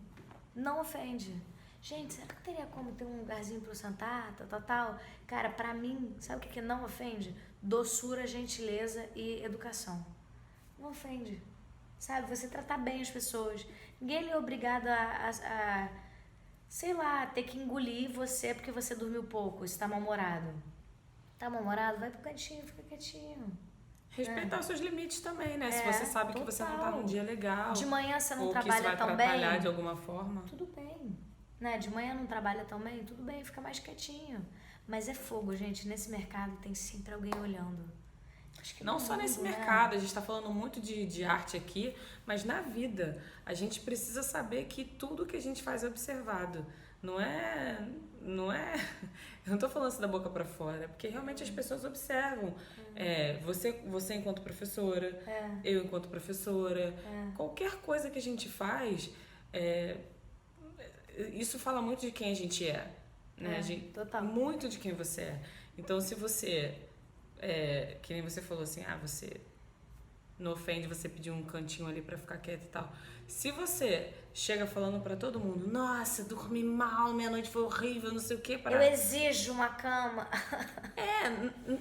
não ofende. Gente, será que teria como ter um lugarzinho pra eu sentar, tal? Cara, pra mim, sabe o que não ofende? Doçura, gentileza e educação. Não ofende. Sabe, você tratar bem as pessoas. Ninguém é obrigado a sei lá, ter que engolir você porque você dormiu pouco, você tá mal-humorado. Tá mal-humorado? Vai pro cantinho, fica quietinho. Respeitar os seus limites também, né? Se você sabe que você não tá num dia legal. De manhã você não ou trabalha que isso vai tão atrapalhar bem. de alguma forma. Tudo bem. Né? De manhã não trabalha tão bem, tudo bem, fica mais quietinho. Mas é fogo, gente. Nesse mercado tem sempre alguém olhando. Acho que não só nesse mercado, a gente tá falando muito de arte aqui, mas na vida. A gente precisa saber que tudo que a gente faz é observado. Não é... Eu não tô falando isso da boca pra fora, porque realmente as pessoas observam. Você enquanto professora, eu enquanto professora, qualquer coisa que a gente faz, isso fala muito de quem a gente é, né? Total. Muito de quem você é. Então, se você, que nem você falou assim, você não ofende você pedir um cantinho ali pra ficar quieto e tal. Se você chega falando pra todo mundo, nossa, dormi mal, minha noite foi horrível, não sei o quê. Eu exijo uma cama.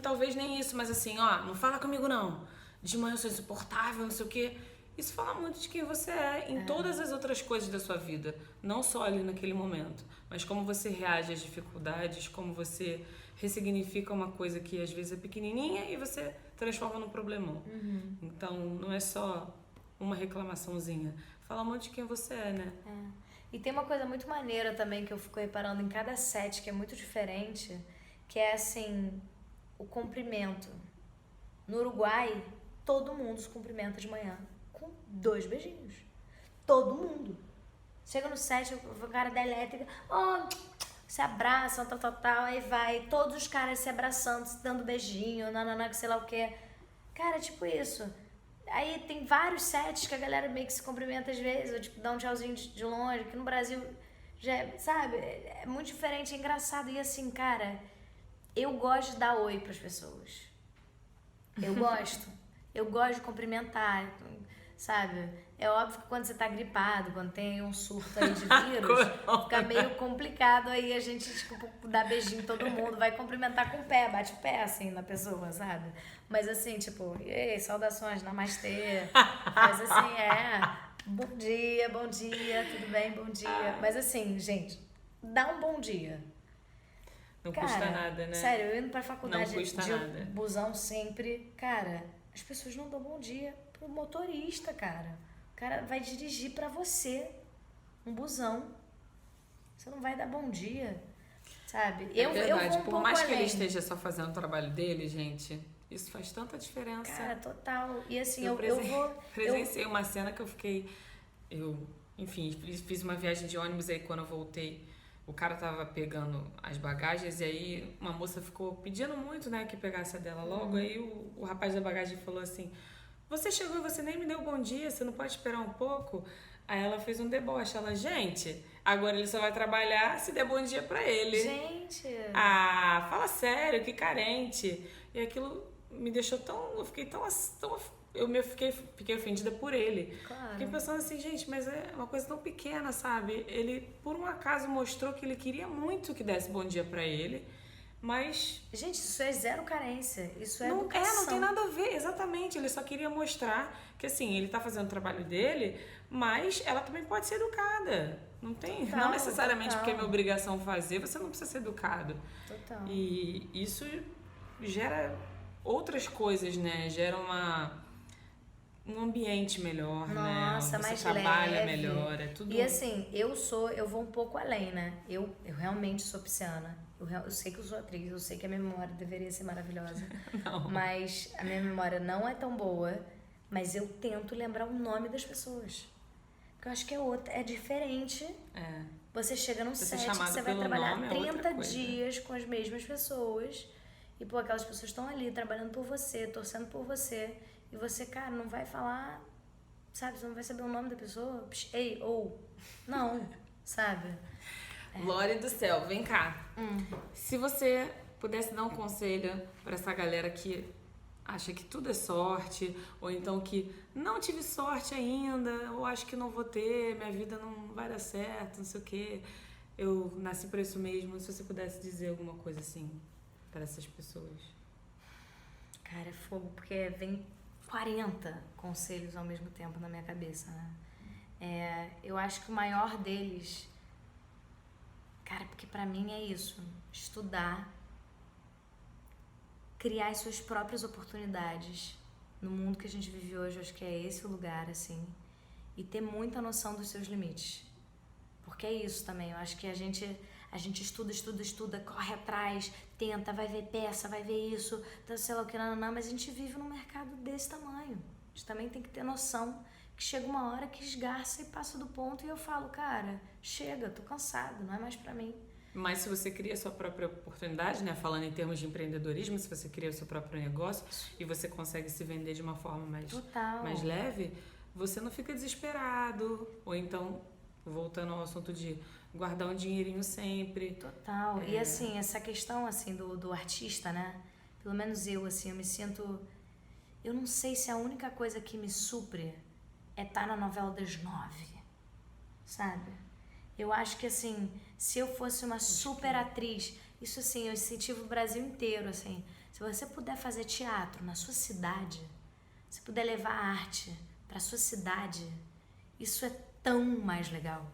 Talvez nem isso, mas assim, não fala comigo não. De manhã eu sou insuportável, não sei o quê. Isso fala muito de quem você é em todas as outras coisas da sua vida. Não só ali naquele momento, mas como você reage às dificuldades, como você ressignifica uma coisa que às vezes é pequenininha e você transforma num problemão. Então, não é só uma reclamaçãozinha. Fala muito de quem você é, né? E tem uma coisa muito maneira também que eu fico reparando em cada set, que é muito diferente, que é assim, o cumprimento. No Uruguai, todo mundo se cumprimenta de manhã com 2 beijinhos. Todo mundo. Chega no set, o cara da elétrica, se abraçam, tal, aí vai, todos os caras se abraçando, se dando beijinho, sei lá o que. Cara, tipo isso. Aí tem vários sets que a galera meio que se cumprimenta às vezes, ou tipo, dá um tchauzinho de longe, que no Brasil já, sabe, é muito diferente, é engraçado. E assim, cara, eu gosto de dar oi pras pessoas. Eu gosto de cumprimentar, sabe? É óbvio que quando você tá gripado, quando tem um surto aí de vírus, fica meio complicado aí a gente, tipo, dar beijinho em todo mundo, vai cumprimentar com o pé, bate o pé, assim, na pessoa, sabe? Mas assim, tipo, ei, saudações, namastê, mas assim, bom dia, tudo bem, bom dia. Mas assim, gente, dá um bom dia. Não custa nada, né? Sério, eu indo pra faculdade de busão sempre, cara, as pessoas não dão bom dia pro motorista, cara. O cara vai dirigir pra você um busão. Você não vai dar bom dia, sabe? Eu vou um pouco por mais além. que ele esteja só fazendo o trabalho dele, gente, isso faz tanta diferença. Cara, total. E assim, eu presenciei uma cena que enfim, fiz uma viagem de ônibus, aí quando eu voltei, o cara tava pegando as bagagens e aí uma moça ficou pedindo muito, né, que pegasse a dela logo. Aí o rapaz da bagagem falou assim, você chegou e você nem me deu bom dia, você não pode esperar um pouco? Aí ela fez um deboche, gente, agora ele só vai trabalhar se der bom dia pra ele. Gente! Fala sério, que carente. E aquilo me deixou eu fiquei fiquei ofendida por ele. Claro. Fiquei pensando assim, gente, mas é uma coisa tão pequena, sabe? Ele, por um acaso, mostrou que ele queria muito que desse bom dia pra ele, mas... Gente, isso é zero carência, isso é educação. Não tem nada a ver, exatamente. Ele só queria mostrar que, assim, ele tá fazendo o trabalho dele, mas ela também pode ser educada. Não necessariamente porque é minha obrigação fazer, você não precisa ser educado. Total. E isso gera outras coisas, né? Gera um ambiente melhor, Nossa, né? Você mais trabalha leve. melhor, é tudo... E assim, eu vou um pouco além, né? Eu realmente sou pisciana. Eu sei que eu sou atriz, eu sei que a minha memória deveria ser maravilhosa. Não. Mas a minha memória não é tão boa, mas eu tento lembrar o nome das pessoas. Porque eu acho que é diferente. Você chega num set que você vai trabalhar 30 dias com as mesmas pessoas e, pô, aquelas pessoas estão ali trabalhando por você, torcendo por você, e você, cara, não vai falar, sabe, você não vai saber o nome da pessoa, ei, ou, não, sabe? Glória do céu, vem cá. Se você pudesse dar um conselho pra essa galera que acha que tudo é sorte, ou então que não tive sorte ainda, ou acho que não vou ter, minha vida não vai dar certo, não sei o quê, eu nasci por isso mesmo, se você pudesse dizer alguma coisa assim para essas pessoas. Cara, é fogo, porque vem 40 conselhos ao mesmo tempo na minha cabeça, né? Eu acho que o maior deles, cara, porque pra mim é isso, estudar, criar as suas próprias oportunidades no mundo que a gente vive hoje, eu acho que é esse o lugar, assim, e ter muita noção dos seus limites, porque é isso também, eu acho que a gente estuda, corre atrás, tenta, vai ver peça, vai ver isso, sei lá o que, não, mas a gente vive num mercado desse tamanho, a gente também tem que ter noção que chega uma hora que esgarça e passa do ponto, e eu falo, cara, chega, tô cansado, não é mais pra mim. Mas se você cria a sua própria oportunidade, né? Falando em termos de empreendedorismo, se você cria o seu próprio negócio e você consegue se vender de uma forma mais leve, você não fica desesperado. Ou então, voltando ao assunto de guardar um dinheirinho sempre. Total. E assim, essa questão assim do artista, né? Pelo menos eu, assim, eu me sinto... Eu não sei se a única coisa que me supre é estar na novela das 9, sabe? Eu acho que, assim, se eu fosse uma super atriz, isso, assim, eu incentivo o Brasil inteiro, assim, se você puder fazer teatro na sua cidade, se puder levar a arte pra sua cidade, isso é tão mais legal.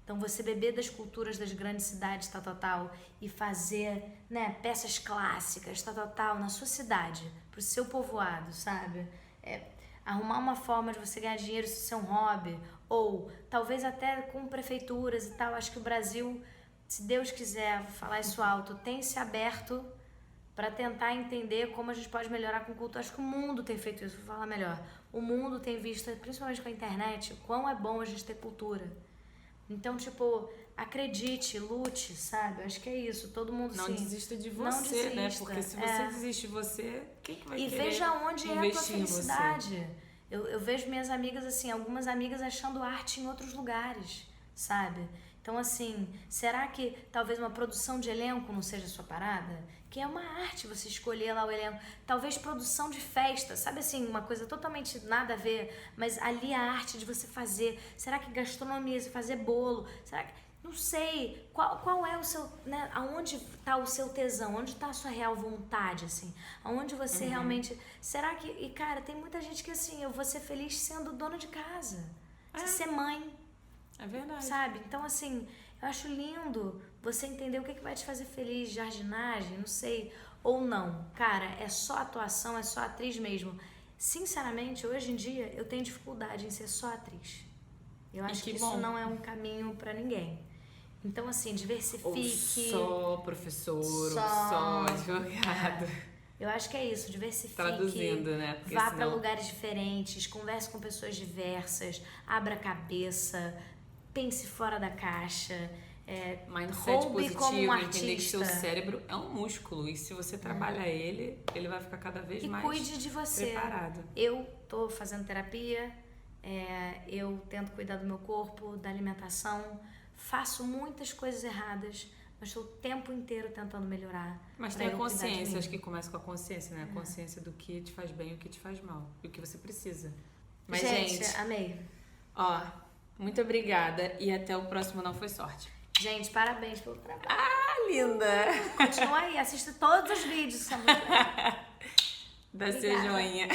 Então, você beber das culturas das grandes cidades, tal, e fazer, né, peças clássicas, tal, na sua cidade, pro seu povoado, sabe? Arrumar uma forma de você ganhar dinheiro se isso é um hobby, ou talvez até com prefeituras e tal. Acho que o Brasil, se Deus quiser, vou falar isso alto, tem se aberto para tentar entender como a gente pode melhorar com cultura. Acho que o mundo tem feito isso, vou falar melhor. O mundo tem visto, principalmente com a internet, o quão é bom a gente ter cultura. Então, tipo, acredite, lute, sabe? Acho que é isso, todo mundo não sim. Desista de você, né? Porque se você desiste de você, quem que vai querer investir? E veja onde é a tua felicidade. Você? Eu vejo minhas amigas, assim, algumas amigas achando arte em outros lugares, sabe? Então, assim, será que talvez uma produção de elenco não seja a sua parada? Que é uma arte você escolher lá o elenco. Talvez produção de festa, sabe assim, uma coisa totalmente nada a ver, mas ali a arte de você fazer. Será que gastronomia, você fazer bolo? Será que... Não sei, qual é o seu, né, aonde está o seu tesão, onde está a sua real vontade, assim, aonde você realmente, será que, e cara, tem muita gente que assim, eu vou ser feliz sendo dona de casa, ser mãe. É verdade. Sabe, então assim, eu acho lindo você entender o que vai te fazer feliz, jardinagem, não sei, ou não, cara, é só atuação, é só atriz mesmo. Sinceramente, hoje em dia, eu tenho dificuldade em ser só atriz. Eu acho que isso não é um caminho pra ninguém. Então, assim, diversifique. Ou só professor, ou só advogado. Eu acho que é isso, diversifique. Traduzindo, né? Porque vá pra lugares diferentes, converse com pessoas diversas, abra a cabeça, pense fora da caixa. Mindset positivo, entender que seu cérebro é um músculo. E se você trabalha ele vai ficar cada vez mais cuide de você. Preparado. Eu tô fazendo terapia, eu tento cuidar do meu corpo, da alimentação. Faço muitas coisas erradas, mas estou o tempo inteiro tentando melhorar. Mas tem a consciência, acho que começa com a consciência, né? A consciência do que te faz bem e o que te faz mal. E o que você precisa. Mas, gente, amei. Ó, muito obrigada e até o próximo Não Foi Sorte. Gente, parabéns pelo trabalho. Ah, linda! Continua aí, assista todos os vídeos. Dá seu joinha.